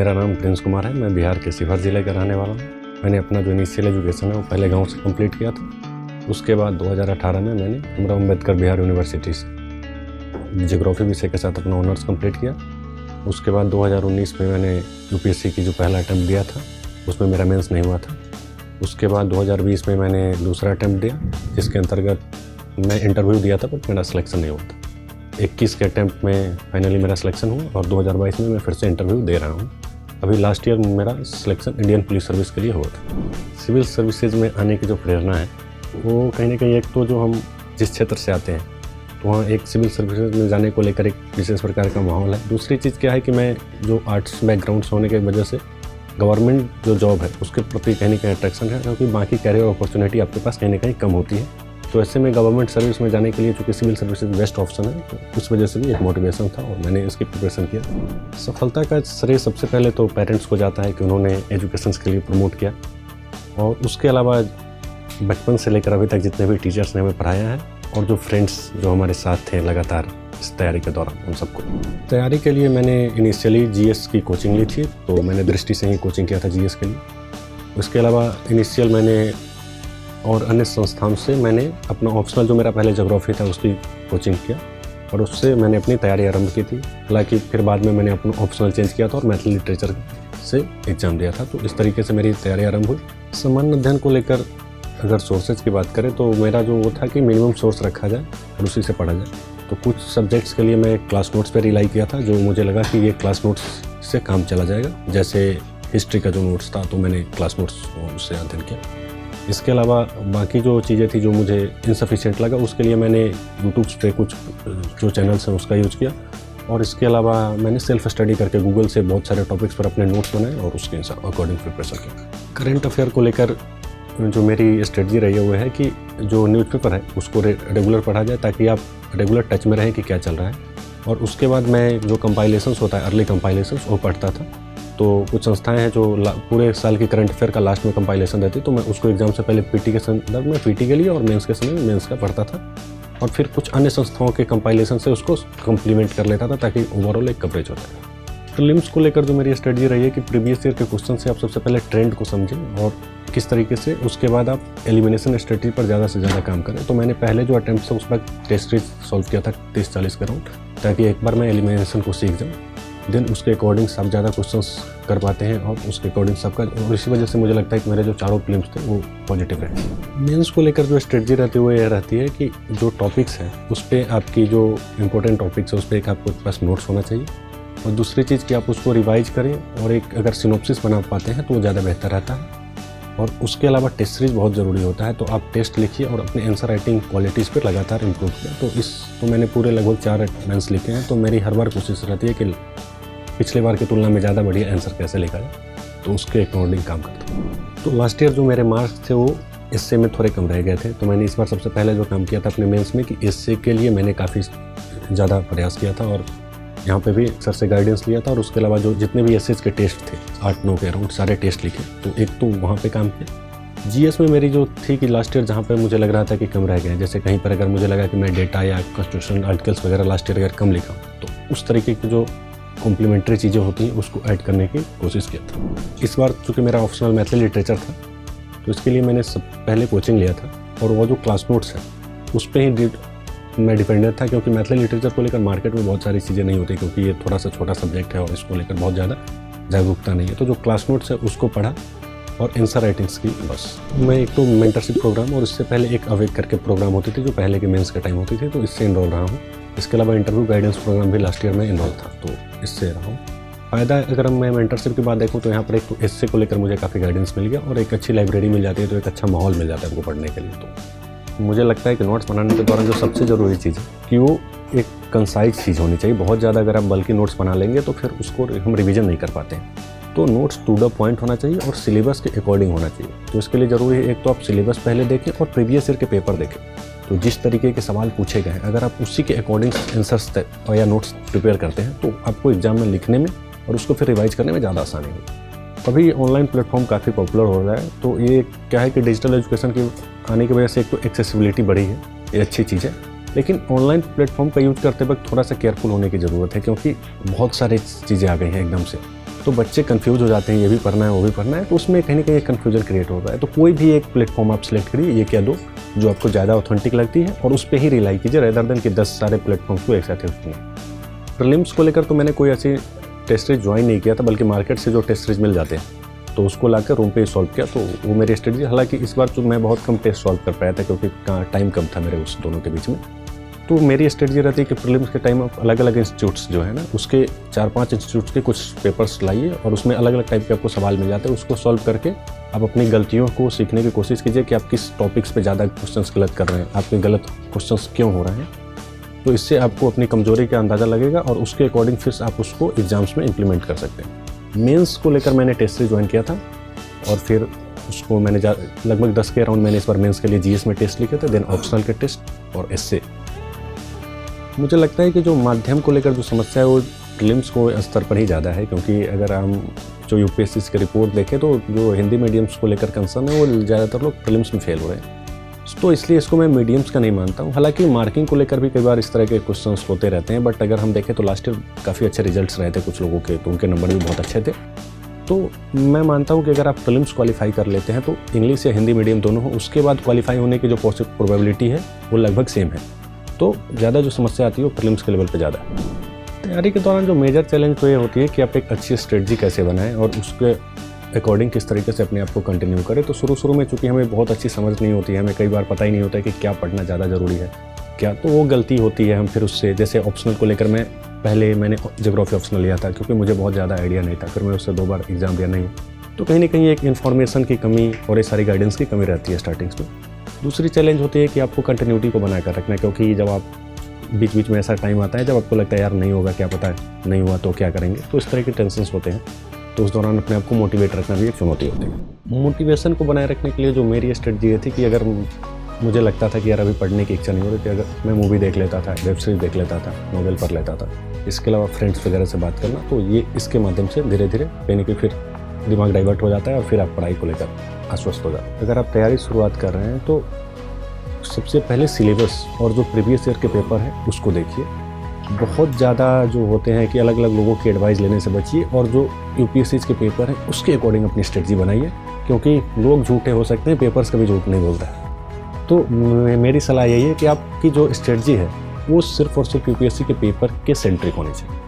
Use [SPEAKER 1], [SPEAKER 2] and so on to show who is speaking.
[SPEAKER 1] मेरा नाम प्रिंस कुमार है। मैं बिहार के शिवहर ज़िले का रहने वाला हूँ। मैंने अपना जो इनिशियल एजुकेशन है वो पहले गांव से कंप्लीट किया था। उसके बाद 2018 में मैंने भीमराव अम्बेडकर बिहार यूनिवर्सिटी से जियोग्राफी विषय के साथ अपना ऑनर्स कंप्लीट किया। उसके बाद 2019 में मैंने यूपीएससी की जो पहला अटैम्प्ट दिया था उसमें मेरा मेंस नहीं हुआ था। उसके बाद 2020 में मैंने दूसरा अटैम्प्ट दिया, जिसके अंतर्गत मैं इंटरव्यू दिया था बट मेरा सिलेक्शन नहीं हुआ था। 21 के अटैम्प्ट में फाइनली मेरा सिलेक्शन हुआ और 2022 में मैं फिर से इंटरव्यू दे रहा हूँ। अभी लास्ट ईयर मेरा सिलेक्शन इंडियन पुलिस सर्विस के लिए हुआ था। सिविल सर्विसेज में आने की जो प्रेरणा है वो कहीं ना कहीं, एक तो जो हम जिस क्षेत्र से आते हैं तो वहाँ एक सिविल सर्विसेज में जाने को लेकर एक विशेष प्रकार का माहौल है। दूसरी चीज़ क्या है कि मैं जो आर्ट्स बैकग्राउंड से होने की वजह से गवर्नमेंट जो जॉब है उसके प्रति कहीं ना कहीं अट्रैक्शन है, क्योंकि बाकी कैरियर अपॉर्चुनिटी आपके पास कहीं ना कहीं कम होती है। तो ऐसे में गवर्नमेंट सर्विस में जाने के लिए चूँकि सिविल सर्विसेज बेस्ट ऑप्शन है, तो उस वजह से भी एक मोटिवेशन था और मैंने इसकी प्रिपरेशन किया। सफलता का श्रेय सबसे पहले तो पेरेंट्स को जाता है कि उन्होंने एजुकेशन के लिए प्रमोट किया, और उसके अलावा बचपन से लेकर अभी तक जितने भी टीचर्स ने हमें पढ़ाया है और जो फ्रेंड्स जो हमारे साथ थे लगातार इस तैयारी के दौरान, उन सबको। तैयारी के लिए मैंने इनिशियली जीएस की कोचिंग ली थी, तो मैंने दृष्टि से ही कोचिंग किया था जीएस के लिए। उसके अलावा इनिशियल मैंने और अन्य संस्थानों से मैंने अपना ऑप्शनल जो मेरा पहले ज्योग्राफी था उसकी कोचिंग किया और उससे मैंने अपनी तैयारी आरंभ की थी। हालांकि फिर बाद में मैंने अपना ऑप्शनल चेंज किया था और मैथ लिटरेचर से एग्ज़ाम दिया था। तो इस तरीके से मेरी तैयारी आरंभ हुई। सामान्य अध्ययन को लेकर अगर सोर्सेज की बात करें तो मेरा जो वो था कि मिनिमम सोर्स रखा जाए और उसी से पढ़ा जाए। तो कुछ सब्जेक्ट्स के लिए मैं क्लास नोट्स पर रिलाई किया था, जो मुझे लगा कि ये क्लास नोट्स से काम चला जाएगा। जैसे हिस्ट्री का जो नोट्स था तो मैंने क्लास नोट्स उससे अध्ययन किया। इसके अलावा बाकी जो चीज़ें थी जो मुझे इनसफिशिएंट लगा उसके लिए मैंने यूट्यूब पे कुछ जो चैनल्स हैं उसका यूज़ किया, और इसके अलावा मैंने सेल्फ स्टडी करके गूगल से बहुत सारे टॉपिक्स पर अपने नोट्स बनाए और उसके अकॉर्डिंग प्रिपरेशन किया। करेंट अफेयर को लेकर जो मेरी स्ट्रेटजी रही है वो है कि जो न्यूज़पेपर है उसको रेगुलर पढ़ा जाए, ताकि आप रेगुलर टच में रहें कि क्या चल रहा है। और उसके बाद मैं जो कंपाइलेशंस होता है, अर्ली कंपाइलेशंस, वो पढ़ता था। तो कुछ संस्थाएं हैं जो पूरे साल की करंट अफेयर का लास्ट में कंपाइलेशन देती, तो मैं उसको एग्जाम से पहले पीटी के संदर्भ में पीटी के लिए और मेंस के समय में मेंस का पढ़ता था, और फिर कुछ अन्य संस्थाओं के कंपाइलेशन से उसको कम्प्लीमेंट कर लेता था ताकि ओवरऑल एक कवरेज हो जाए। प्रीलिम्स को लेकर जो मेरी स्ट्रेटजी रही है कि प्रीवियस ईयर के क्वेश्चन से आप सबसे पहले ट्रेंड को समझें और किस तरीके से उसके बाद आप एलिमिनेशन स्ट्रेटजी पर ज़्यादा से ज़्यादा काम करें। तो मैंने पहले जो अटैम्प्ट था उस पर टेस्ट सीरीज सॉल्व किया था 30-40 का राउंड, ताकि एक बार मैं एलिमिनेशन को सीख जाऊँ। देन उसके अकॉर्डिंग सब ज़्यादा क्वेश्चंस कर पाते हैं और उसके अकॉर्डिंग सबका, और इसी वजह से मुझे लगता है कि मेरे जो चारों प्रीलिम्स थे वो पॉजिटिव रहे। मेंस को लेकर जो स्ट्रेटजी रहती है वो यह रहती है कि जो टॉपिक्स हैं उस पर आपकी जो इंपॉर्टेंट टॉपिक्स है उस पर एक आपके पास नोट्स होना चाहिए, और दूसरी चीज़ कि आप उसको रिवाइज करें और एक अगर सिनॉप्सिस बना पाते हैं तो वो ज़्यादा बेहतर रहता है। और उसके अलावा टेस्ट सीरीज बहुत ज़रूरी होता है, तो आप टेस्ट लिखिए और अपने आंसर राइटिंग क्वालिटीज़ पर लगातार इम्प्रूव किया। तो मैंने पूरे लगभग 4 मेंस लिखे हैं, तो मेरी हर बार कोशिश रहती है कि पिछले बार की तुलना में ज़्यादा बढ़िया आंसर कैसे लिखा जाए, तो उसके अकॉर्डिंग काम करता हूँ। तो लास्ट ईयर जो मेरे मार्क्स थे वो एसए में थोड़े कम रह गए थे, तो मैंने इस बार सबसे पहले जो काम किया था अपने मेंस में कि एसए के लिए मैंने काफ़ी ज़्यादा प्रयास किया था और यहाँ पे भी सर से गाइडेंस लिया था। और उसके अलावा जो जितने भी एसएस के टेस्ट थे 8-9 के अराउंड सारे टेस्ट लिखे, तो एक तो वहाँ पे काम किया। जीएस में मेरी जो थी कि लास्ट ईयर जहाँ पे मुझे लग रहा था कि कम रह गए, जैसे कहीं पर अगर मुझे लगा कि मैं डेटा या कॉन्स्टिट्यूशन आर्टिकल्स वगैरह लास्ट ईयर अगर कम लिखा तो उस तरीके की जो कॉम्प्लीमेंट्री चीज़ें होती हैं उसको ऐड करने की कोशिश किया था। इस बार चूँकि मेरा ऑप्शनल मैथ लिटरेचर था तो इसके लिए मैंने पहले कोचिंग लिया था, और वो जो क्लास नोट्स है उस पर ही मैं डिपेंडेंट था, क्योंकि मैथ लिटरेचर को लेकर मार्केट में बहुत सारी चीज़ें नहीं होती, क्योंकि ये थोड़ा सा छोटा सब्जेक्ट है और इसको लेकर बहुत ज़्यादा जागरूकता नहीं है। तो जो क्लास नोट्स है उसको पढ़ा और आंसर राइटिंग्स की बस। मैं एक तो मेंटरशिप प्रोग्राम और इससे पहले एक अवेक करके प्रोग्राम होती थी जो पहले के मेंस के टाइम होती थी, तो इससे इनरोल रहा हूँ। इसके अलावा इंटरव्यू गाइडेंस प्रोग्राम भी लास्ट ईयर में इनरोल था, तो इससे रहा हूँ। फ़ायदा अगर मैं मेंटरशिप की बात देखूँ तो यहाँ पर एक तो एसए को लेकर मुझे काफ़ी गाइडेंस मिल गया और एक अच्छी लाइब्रेरी मिल जाती है, तो एक अच्छा माहौल मिल जाता है हमको पढ़ने के लिए। तो मुझे लगता है कि नोट्स बनाने के दौरान जो सबसे ज़रूरी चीज़ है कि वो एक कंसाइज चीज़ होनी चाहिए। बहुत ज़्यादा अगर आप बल्कि नोट्स बना लेंगे तो फिर उसको हम रिवीजन नहीं कर पाते हैं। तो नोट्स टू द पॉइंट होना चाहिए और सिलेबस के अकॉर्डिंग होना चाहिए। तो इसके लिए ज़रूरी है एक तो आप सिलेबस पहले देखें और प्रीवियस ईयर के पेपर देखें। तो जिस तरीके के सवाल पूछे गए हैं अगर आप उसी के अकॉर्डिंग आंसर्स या नोट्स प्रिपेयर करते हैं तो आपको एग्जाम में लिखने में और उसको फिर रिवाइज करने में ज़्यादा आसानी होगी। अभी ऑनलाइन प्लेटफॉर्म काफ़ी पॉपुलर हो रहा है, तो ये क्या है कि डिजिटल एजुकेशन की आने की वजह से एक तो एक्सेसिबिलिटी बढ़ी है, ये अच्छी चीज़ है। लेकिन ऑनलाइन प्लेटफॉर्म का यूज़ करते वक्त थोड़ा सा केयरफुल होने की ज़रूरत है, क्योंकि बहुत सारी चीज़ें आ गई हैं एकदम से। तो बच्चे कंफ्यूज हो जाते हैं, ये भी पढ़ना है वो भी पढ़ना है, तो उसमें कहीं ना कहीं कन्फ्यूजन क्रिएट होता है। तो कोई भी एक प्लेटफॉर्म आप सिलेक्ट करिए, ये क्या दो जो आपको ज़्यादा ऑथेंटिक लगती है और उस पर ही रिलाई कीजिए, रेदर देन कि 10 सारे प्लेटफॉर्म्स को एक साथ यूज़ करना। प्रीलिम्स को लेकर तो मैंने कोई ऐसी टेस्ट सीरीज ज्वाइन नहीं किया था, बल्कि मार्केट से जो टेस्ट सीरीज मिल जाते हैं तो उसको लाकर रूम पे ही सॉल्व किया, तो वो मेरी स्ट्रेटजी। हालांकि इस बार तो मैं बहुत कम टेस्ट सॉल्व कर पाया था क्योंकि टाइम कम था मेरे उस दोनों के बीच में। तो मेरी स्ट्रेटजी रहती है कि प्रीलिम्स के टाइम आप अलग अलग इंस्टीट्यूट्स जो है ना, उसके 4-5 इंस्टीट्यूट्स के कुछ पेपर्स लाइए और उसमें अलग अलग टाइप के आपको सवाल मिल जाते हैं। उसको सॉल्व करके आप अपनी गलतियों को सीखने की कोशिश कीजिए कि आप किस टॉपिक्स पे ज़्यादा क्वेश्चंस गलत कर रहे हैं, आपके गलत क्वेश्चंस क्यों हो रहे हैं। तो इससे आपको अपनी कमजोरी का अंदाज़ा लगेगा और उसके अकॉर्डिंग फिर आप उसको एग्जाम्स में इम्प्लीमेंट कर सकते हैं। मेंस को लेकर मैंने टेस्ट सीरीज ज्वाइन किया था और फिर उसको मैंने लगभग 10 के अराउंड मैंने इस बार मेंस के लिए जीएस में टेस्ट लिखे थे, देन ऑप्शनल के टेस्ट और एसए। मुझे लगता है कि जो माध्यम को लेकर जो समस्या है वो प्रीलिम्स को स्तर पर ही ज़्यादा है, क्योंकि अगर हम जो यूपीएससी की रिपोर्ट देखें तो जो हिंदी मीडियम्स को लेकर कंसर्न है वो ज़्यादातर लोग प्रीलिम्स में फेल हो रहे हैं। तो इसलिए इसको मैं मीडियम्स का नहीं मानता हूँ। हालांकि मार्किंग को लेकर भी कई बार इस तरह के क्वेश्चंस होते रहते हैं, बट अगर हम देखें तो लास्ट ईयर काफ़ी अच्छे रिजल्ट्स रहे थे कुछ लोगों के, तो उनके नंबर भी बहुत अच्छे थे। तो मैं मानता हूँ कि अगर आप प्रीलिम्स क्वालिफाई कर लेते हैं तो इंग्लिश या हिंदी मीडियम दोनों हो, उसके बाद क्वालिफाई होने की जो प्रोबेबिलिटी है वो लगभग सेम है। तो ज़्यादा जो समस्या आती है वो प्रीलिम्स के लेवल पे ज़्यादा है। तैयारी के दौरान जो मेजर चैलेंज तो ये होती है कि आप एक अच्छी स्ट्रेटजी कैसे बनाएं और उसके अकॉर्डिंग किस तरीके से अपने आप को कंटिन्यू करें। तो शुरू में चूँकि हमें बहुत अच्छी समझ नहीं होती है, हमें कई बार पता ही नहीं होता है कि क्या पढ़ना ज़्यादा ज़रूरी है क्या, तो वो गलती होती है। हम फिर उससे, जैसे ऑप्शनल को लेकर मैंने ज्योग्राफी ऑप्शनल लिया था क्योंकि मुझे बहुत ज़्यादा आइडिया नहीं था, फिर मैं उससे 2 बार एग्ज़ाम दिया नहीं। तो कहीं ना कहीं एक इन्फॉर्मेशन की कमी और ये सारी गाइडेंस की कमी रहती है स्टार्टिंग्स में। दूसरी चैलेंज होती है कि आपको कंटिन्यूटी को बनाकर रखना है, क्योंकि जब आप बीच बीच में ऐसा टाइम आता है जब आपको लगता है यार नहीं होगा, क्या पता है नहीं हुआ तो क्या करेंगे, तो इस तरह के टेंशन्स होते हैं। तो उस दौरान अपने आप को मोटिवेट रखना भी एक चुनौती होती है। मोटिवेशन को बनाए रखने के लिए जो मेरी स्ट्रेटजी ये थी कि अगर मुझे लगता था कि यार अभी पढ़ने की इच्छा नहीं हो रही थी, अगर मैं मूवी देख लेता था, वेब सीरीज देख लेता था, नॉवेल पढ़ लेता था, इसके अलावा फ्रेंड्स वगैरह से बात करना, तो ये इसके माध्यम से धीरे धीरे कहीं ना कहीं फिर दिमाग डाइवर्ट हो जाता है और फिर आप पढ़ाई को लेकर आश्वस्त हो जाते हैं। अगर आप तैयारी शुरुआत कर रहे हैं तो सबसे पहले सिलेबस और जो प्रीवियस ईयर के पेपर हैं उसको देखिए। बहुत ज़्यादा जो होते हैं कि अलग अलग लोगों की एडवाइस लेने से बचिए और जो यूपीएससी के पेपर हैं उसके अकॉर्डिंग अपनी स्ट्रेटजी बनाइए, क्योंकि लोग झूठे हो सकते हैं, पेपर्स कभी झूठ नहीं बोलता है। तो मेरी सलाह यही है कि आपकी जो स्ट्रेटजी है वो सिर्फ और सिर्फ यूपीएससी के पेपर के सेंट्रिक होनी चाहिए।